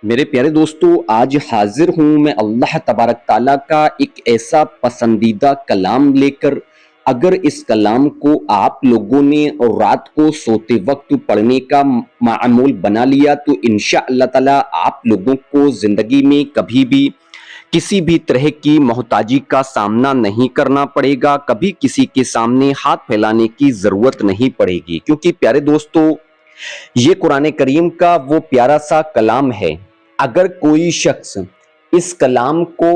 میرے پیارے دوستو، آج حاضر ہوں میں اللہ تبارک تعالیٰ کا ایک ایسا پسندیدہ کلام لے کر۔ اگر اس کلام کو آپ لوگوں نے رات کو سوتے وقت پڑھنے کا معمول بنا لیا تو انشاءاللہ تعالیٰ آپ لوگوں کو زندگی میں کبھی بھی کسی بھی طرح کی محتاجی کا سامنا نہیں کرنا پڑے گا، کبھی کسی کے سامنے ہاتھ پھیلانے کی ضرورت نہیں پڑے گی، کیونکہ پیارے دوستو یہ قرآن کریم کا وہ پیارا سا کلام ہے۔ اگر کوئی شخص اس کلام کو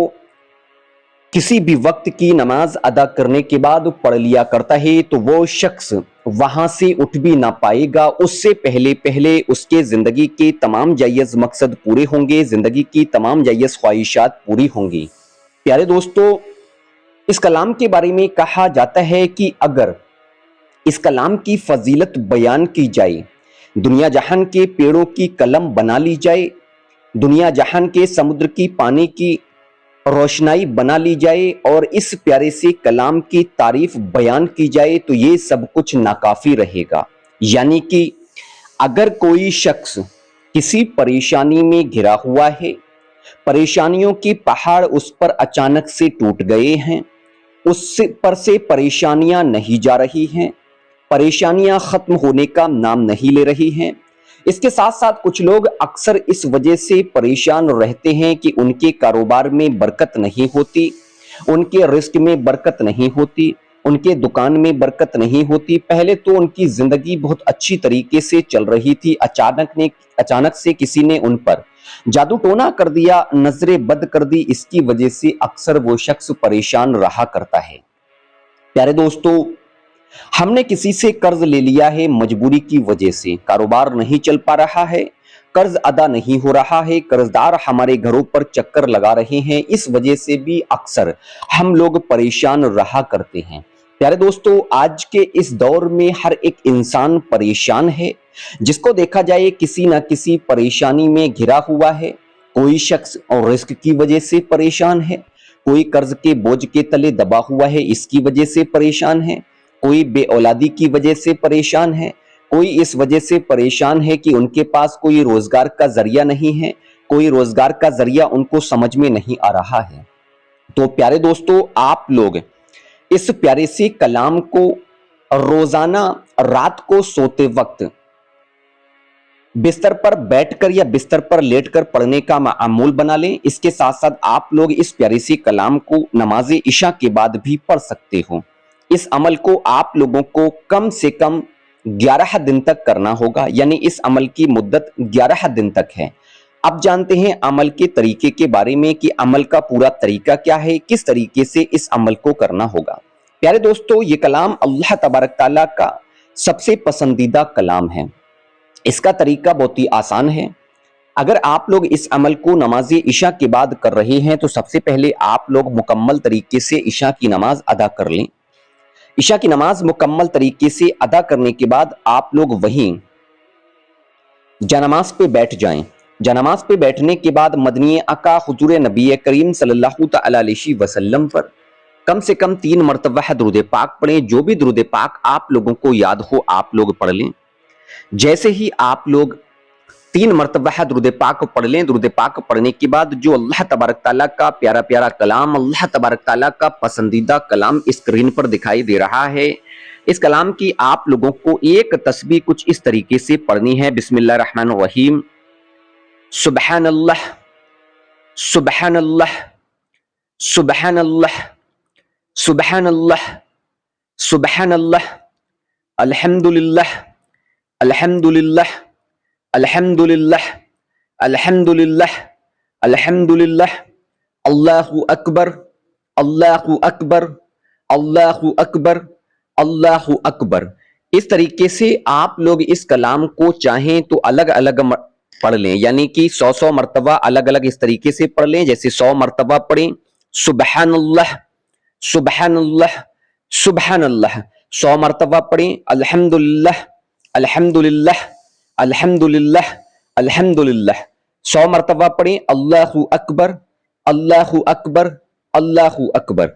کسی بھی وقت کی نماز ادا کرنے کے بعد پڑھ لیا کرتا ہے تو وہ شخص وہاں سے اٹھ بھی نہ پائے گا، اس سے پہلے اس کے زندگی کے تمام جائز مقصد پورے ہوں گے، زندگی کی تمام جائز خواہشات پوری ہوں گی۔ پیارے دوستو، اس کلام کے بارے میں کہا جاتا ہے کہ اگر اس کلام کی فضیلت بیان کی جائے، دنیا جہان کے پیڑوں کی قلم بنا لی جائے، دنیا جہان کے سمندر کی پانی کی روشنائی بنا لی جائے اور اس پیارے سے کلام کی تعریف بیان کی جائے تو یہ سب کچھ ناکافی رہے گا۔ یعنی کہ اگر کوئی شخص کسی پریشانی میں گھرا ہوا ہے، پریشانیوں کے پہاڑ اس پر اچانک سے ٹوٹ گئے ہیں، اس پر سے پریشانیاں نہیں جا رہی ہیں، پریشانیاں ختم ہونے کا نام نہیں لے رہی ہیں، اس کے ساتھ ساتھ کچھ لوگ اکثر اس وجہ سے پریشان رہتے ہیں کہ ان کے کاروبار میں برکت نہیں ہوتی، ان کے رزق میں برکت نہیں ہوتی، ان کے دکان میں برکت نہیں ہوتی۔ پہلے تو ان کی زندگی بہت اچھی طریقے سے چل رہی تھی، اچانک سے کسی نے ان پر جادو ٹونا کر دیا، نظر بد کر دی، اس کی وجہ سے اکثر وہ شخص پریشان رہا کرتا ہے۔ پیارے دوستو، ہم نے کسی سے قرض لے لیا ہے، مجبوری کی وجہ سے کاروبار نہیں چل پا رہا ہے، قرض ادا نہیں ہو رہا ہے، قرضدار ہمارے گھروں پر چکر لگا رہے ہیں، اس وجہ سے بھی اکثر ہم لوگ پریشان رہا کرتے ہیں۔ پیارے دوستو، آج کے اس دور میں ہر ایک انسان پریشان ہے، جس کو دیکھا جائے کسی نہ کسی پریشانی میں گھرا ہوا ہے۔ کوئی شخص اور رزق کی وجہ سے پریشان ہے، کوئی قرض کے بوجھ کے تلے دبا ہوا ہے، اس کی وجہ سے پریشان ہے، کوئی بے اولادی کی وجہ سے پریشان ہے، کوئی اس وجہ سے پریشان ہے کہ ان کے پاس کوئی روزگار کا ذریعہ نہیں ہے، کوئی روزگار کا ذریعہ ان کو سمجھ میں نہیں آ رہا ہے۔ تو پیارے دوستو، آپ لوگ اس پیارے سے کلام کو روزانہ رات کو سوتے وقت بستر پر بیٹھ کر یا بستر پر لیٹ کر پڑھنے کا معمول بنا لیں۔ اس کے ساتھ ساتھ آپ لوگ اس پیارے سے کلام کو نماز عشاء کے بعد بھی پڑھ سکتے ہو۔ اس عمل کو آپ لوگوں کو کم سے کم 11 دن تک کرنا ہوگا، یعنی اس عمل کی مدت 11 دن تک ہے۔ اب جانتے ہیں عمل کے طریقے کے بارے میں کہ عمل کا پورا طریقہ کیا ہے، کس طریقے سے اس عمل کو کرنا ہوگا۔ پیارے دوستو، یہ کلام اللہ تبارک تعالیٰ کا سب سے پسندیدہ کلام ہے۔ اس کا طریقہ بہت ہی آسان ہے۔ اگر آپ لوگ اس عمل کو نماز عشاء کے بعد کر رہے ہیں تو سب سے پہلے آپ لوگ مکمل طریقے سے عشاء کی نماز ادا کر لیں۔ عشاء کی نماز مکمل طریقے سے ادا کرنے کے بعد آپ لوگ وہیں جانماز پہ بیٹھ جائیں۔ جانماز پہ بیٹھنے کے بعد مدنی آقا حضور نبی کریم صلی اللہ تعالی علیہ وسلم پر کم سے کم 3 مرتبہ درود پاک پڑھیں۔ جو بھی درود پاک آپ لوگوں کو یاد ہو آپ لوگ پڑھ لیں۔ جیسے ہی آپ لوگ 3 مرتبہ درود پاک پڑھ لیں، درود پاک پڑھنے کے بعد جو اللہ تبارک تعالیٰ کا پیارا پیارا کلام، اللہ تبارک تعالیٰ کا پسندیدہ کلام اسکرین پر دکھائی دے رہا ہے، اس کلام کی آپ لوگوں کو ایک تسبیح کچھ اس طریقے سے پڑھنی ہے۔ بسم اللہ الرحمن الرحیم۔ سبحان اللہ، سبحان اللہ، سبحان اللہ، سبحان اللہ، سبحان اللہ، الحمدللہ، الحمدللہ، الحمدللہ، الحمدللہ، الحمدللہ، اللہ اکبر، اللہ اکبر، اللہ اکبر، اللہ اکبر۔ اس طریقے سے آپ لوگ اس کلام کو چاہیں تو الگ الگ پڑھ لیں، یعنی کہ 100 مرتبہ الگ الگ اس طریقے سے پڑھ لیں۔ جیسے 100 مرتبہ پڑھیں سبحان اللہ، سبحان اللہ، سبحان اللہ، 100 مرتبہ پڑھیں الحمدللہ، الحمدللہ، الحمدللہ، الحمدللہ، 100 مرتبہ پڑھیں اللہ اکبر، اللہ اکبر، اللہ اکبر۔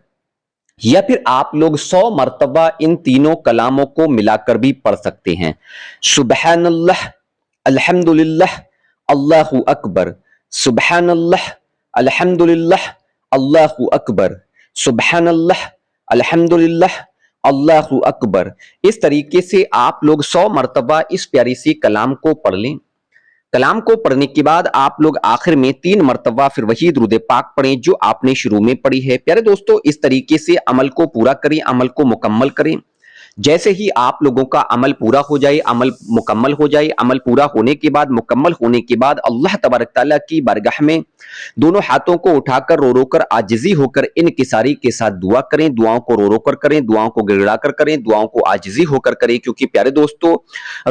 یا پھر آپ لوگ 100 مرتبہ ان تینوں کلاموں کو ملا کر بھی پڑھ سکتے ہیں۔ سبحان اللہ، الحمدللہ، اللہ اکبر، سبحان اللہ، الحمدللہ، اللہ اکبر، سبحان اللہ، الحمدللہ، اللہ اکبر۔ اس طریقے سے آپ لوگ 100 مرتبہ اس پیاری سی کلام کو پڑھ لیں۔ کلام کو پڑھنے کے بعد آپ لوگ آخر میں 3 مرتبہ پھر وہی درود پاک پڑھیں جو آپ نے شروع میں پڑھی ہے۔ پیارے دوستو، اس طریقے سے عمل کو پورا کریں، عمل کو مکمل کریں۔ جیسے ہی آپ لوگوں کا عمل پورا ہو جائے، عمل مکمل ہو جائے، عمل پورا ہونے کے بعد، مکمل ہونے کے بعد اللہ تبارک تعالیٰ کی بارگاہ میں دونوں ہاتھوں کو اٹھا کر رو رو کر عاجزی ہو کر انکساری کے ساتھ دعا کریں، دعاؤں کو رو رو کر کریں، دعاؤں کو گڑ گڑا کر کریں، دعاؤں کو عاجزی ہو کر کریں، کیونکہ پیارے دوستو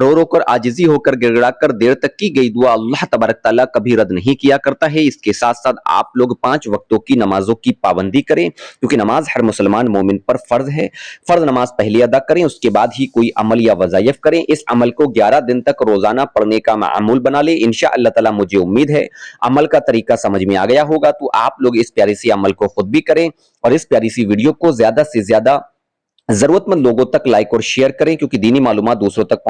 رو رو کر عاجزی ہو کر گڑ گڑا کر دیر تک کی گئی دعا اللہ تبارک تعالیٰ کبھی رد نہیں کیا کرتا ہے۔ اس کے ساتھ ساتھ آپ لوگ 5 وقتوں کی نمازوں کی پابندی کریں، کیونکہ نماز ہر مسلمان مومن پر فرض ہے۔ فرض نماز پہلے ادا کریں، اس کے بعد ہی کوئی عمل یا وظائف کریں۔ اس عمل کو 11 دن تک روزانہ پڑھنے کا معمول بنا لیں۔ انشاءاللہ تعالیٰ مجھے امید ہے عمل کا طریقہ سمجھ میں آ گیا ہوگا، تو آپ لوگ اس پیاری سی عمل کو خود بھی کریں اور اس پیاری سی ویڈیو کو زیادہ سے زیادہ ضرورت مند لوگوں تک لائک اور شیئر کریں، کیونکہ دینی معلومات دوسروں تک